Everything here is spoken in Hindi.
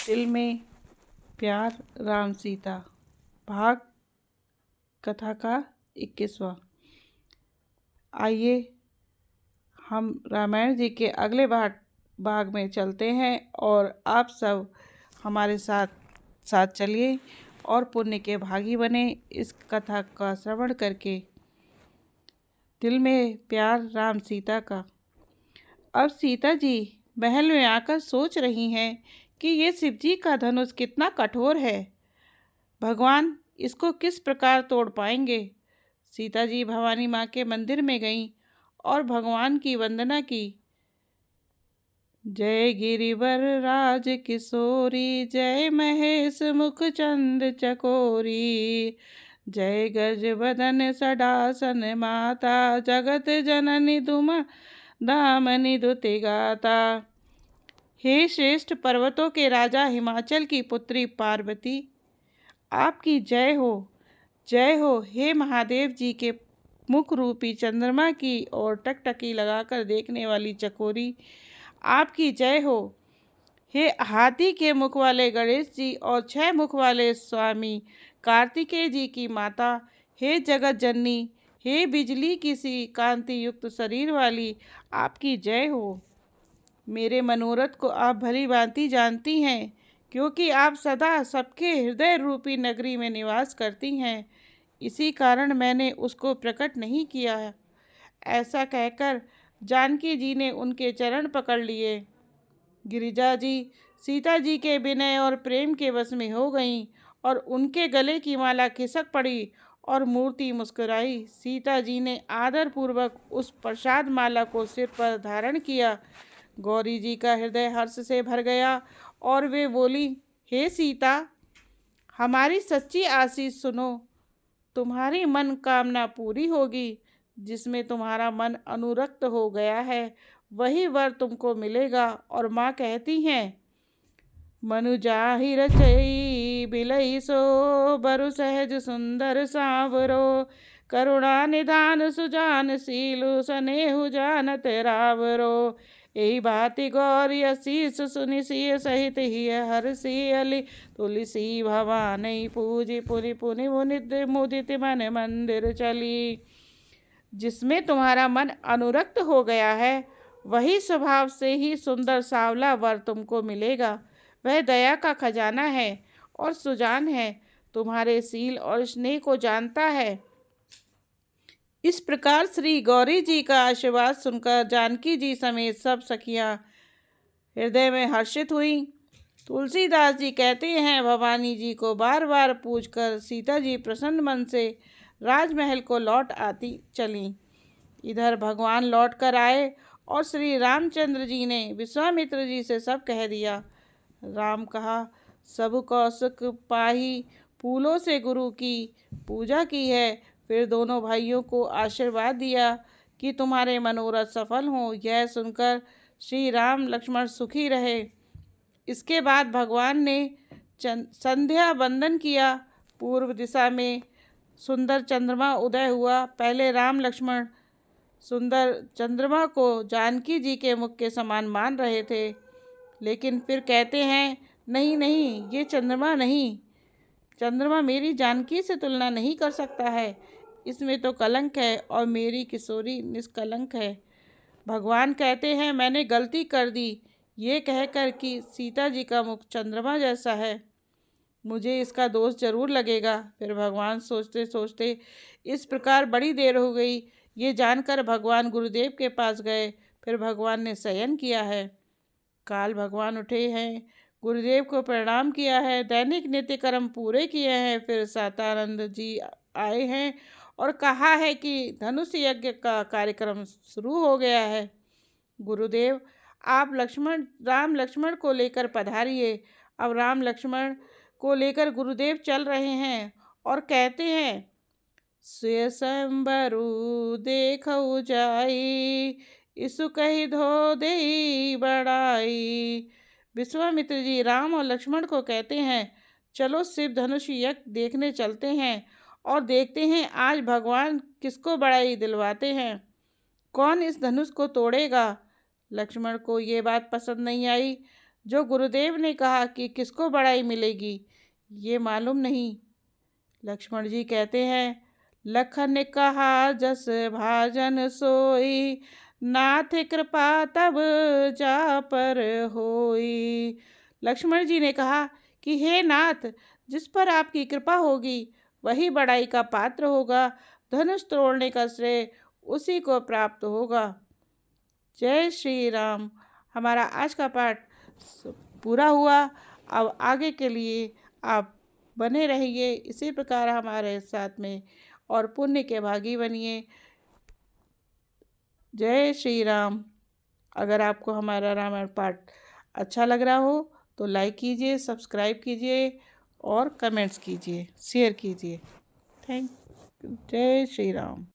दिल में प्यार राम सीता भाग कथा का 21वां। आइए हम रामायण जी के अगले भाग में चलते हैं और आप सब हमारे साथ चलिए और पुण्य के भागी बने इस कथा का श्रवण करके। दिल में प्यार राम सीता का। अब सीता जी महल में आकर सोच रही हैं कि ये शिव जी का धनुष कितना कठोर है, भगवान इसको किस प्रकार तोड़ पाएंगे। सीता जी भवानी माँ के मंदिर में गईं और भगवान की वंदना की। जय गिरिवर राज किशोरी, जय महेश मुख चंद चकोरी, जय गज बदन सडासन माता, जगत जननी दुमा दामनी दुति गाता। हे श्रेष्ठ पर्वतों के राजा हिमाचल की पुत्री पार्वती, आपकी जय हो, जय हो। हे महादेव जी के मुख रूपी चंद्रमा की ओर टकटकी लगाकर देखने वाली चकोरी, आपकी जय हो। हे हाथी के मुख वाले गणेश जी और 6 मुख वाले स्वामी कार्तिकेय जी की माता, हे जगत जननी, हे बिजली की सी कांति युक्त शरीर वाली, आपकी जय हो। मेरे मनोरथ को आप भली भांति जानती हैं, क्योंकि आप सदा सबके हृदय रूपी नगरी में निवास करती हैं, इसी कारण मैंने उसको प्रकट नहीं किया। ऐसा कहकर जानकी जी ने उनके चरण पकड़ लिए। गिरिजा जी सीता जी के विनय और प्रेम के वश में हो गईं और उनके गले की माला खिसक पड़ी और मूर्ति मुस्कुराई। सीता जी ने आदर पूर्वक उस प्रसाद माला को सिर पर धारण किया। गौरी जी का हृदय हर्ष से भर गया और वे बोली, हे सीता, हमारी सच्ची आशीष सुनो, तुम्हारी मन कामना पूरी होगी। जिसमें तुम्हारा मन अनुरक्त हो गया है वही वर तुमको मिलेगा। और माँ कहती हैं, मनु जाहि रचई बिलई सो, बरु सहज सुंदर सांवरो, करुणा निधान सुजान सीलु, सनेहु जानत रावरो। यही भांति गौरी असीस सुनि सिय सहित ही हरसी अली, तुलसी भवानी पूजी पुनि पुनि मुदित मन मंदिर चली। जिसमें तुम्हारा मन अनुरक्त हो गया है वही स्वभाव से ही सुंदर सांवला वर तुमको मिलेगा। वह दया का खजाना है और सुजान है, तुम्हारे सील और स्नेह को जानता है। इस प्रकार श्री गौरी जी का आशीर्वाद सुनकर जानकी जी समेत सब सखियां हृदय में हर्षित हुई। तुलसीदास जी कहते हैं, भवानी जी को बार बार पूजकर सीता जी प्रसन्न मन से राजमहल को लौट आती चलीं। इधर भगवान लौट कर आए और श्री रामचंद्र जी ने विश्वामित्र जी से सब कह दिया। राम कहा, सब कौशक पाही फूलों से गुरु की पूजा की है। फिर दोनों भाइयों को आशीर्वाद दिया कि तुम्हारे मनोरथ सफल हों। यह सुनकर श्री राम लक्ष्मण सुखी रहे। इसके बाद भगवान ने संध्या वंदन किया। पूर्व दिशा में सुंदर चंद्रमा उदय हुआ। पहले राम लक्ष्मण सुंदर चंद्रमा को जानकी जी के मुख के समान मान रहे थे, लेकिन फिर कहते हैं, नहीं नहीं, ये चंद्रमा नहीं, चंद्रमा मेरी जानकी से तुलना नहीं कर सकता है। इसमें तो कलंक है और मेरी किशोरी निष्कलंक है। भगवान कहते हैं, मैंने गलती कर दी ये कहकर कि सीता जी का मुख चंद्रमा जैसा है, मुझे इसका दोष जरूर लगेगा। फिर भगवान सोचते सोचते इस प्रकार बड़ी देर हो गई। ये जानकर भगवान गुरुदेव के पास गए। फिर भगवान ने शयन किया है। काल भगवान उठे हैं, गुरुदेव को प्रणाम किया है, दैनिक नित्य कर्म पूरे किए हैं। फिर सातानंद जी आए हैं और कहा है कि धनुष यज्ञ का कार्यक्रम शुरू हो गया है। गुरुदेव, आप राम लक्ष्मण को लेकर पधारिए। अब राम लक्ष्मण को लेकर गुरुदेव चल रहे हैं और कहते हैं, स्वयंबरु देखऊ जाई, इसु कही धो देई बड़ाई। विश्वामित्र जी राम और लक्ष्मण को कहते हैं, चलो शिव धनुष यज्ञ देखने चलते हैं और देखते हैं आज भगवान किसको बड़ाई दिलवाते हैं, कौन इस धनुष को तोड़ेगा। लक्ष्मण को ये बात पसंद नहीं आई। जो गुरुदेव ने कहा कि किसको बड़ाई मिलेगी ये मालूम नहीं। लक्ष्मण जी कहते हैं, लखन कहा जस भाजन सोई, नाथ कृपा तब जा पर होई। लक्ष्मण जी ने कहा कि हे नाथ, जिस पर आपकी कृपा होगी वही बड़ाई का पात्र होगा, धनुष तोड़ने का श्रेय उसी को प्राप्त होगा। जय श्री राम। हमारा आज का पाठ पूरा हुआ। अब आगे के लिए आप बने रहिए इसी प्रकार हमारे साथ में और पुण्य के भागी बनिए। जय श्री राम। अगर आपको हमारा रामायण पाठ अच्छा लग रहा हो तो लाइक कीजिए, सब्सक्राइब कीजिए और कमेंट्स कीजिए, शेयर कीजिए। Thank you. जय श्री राम।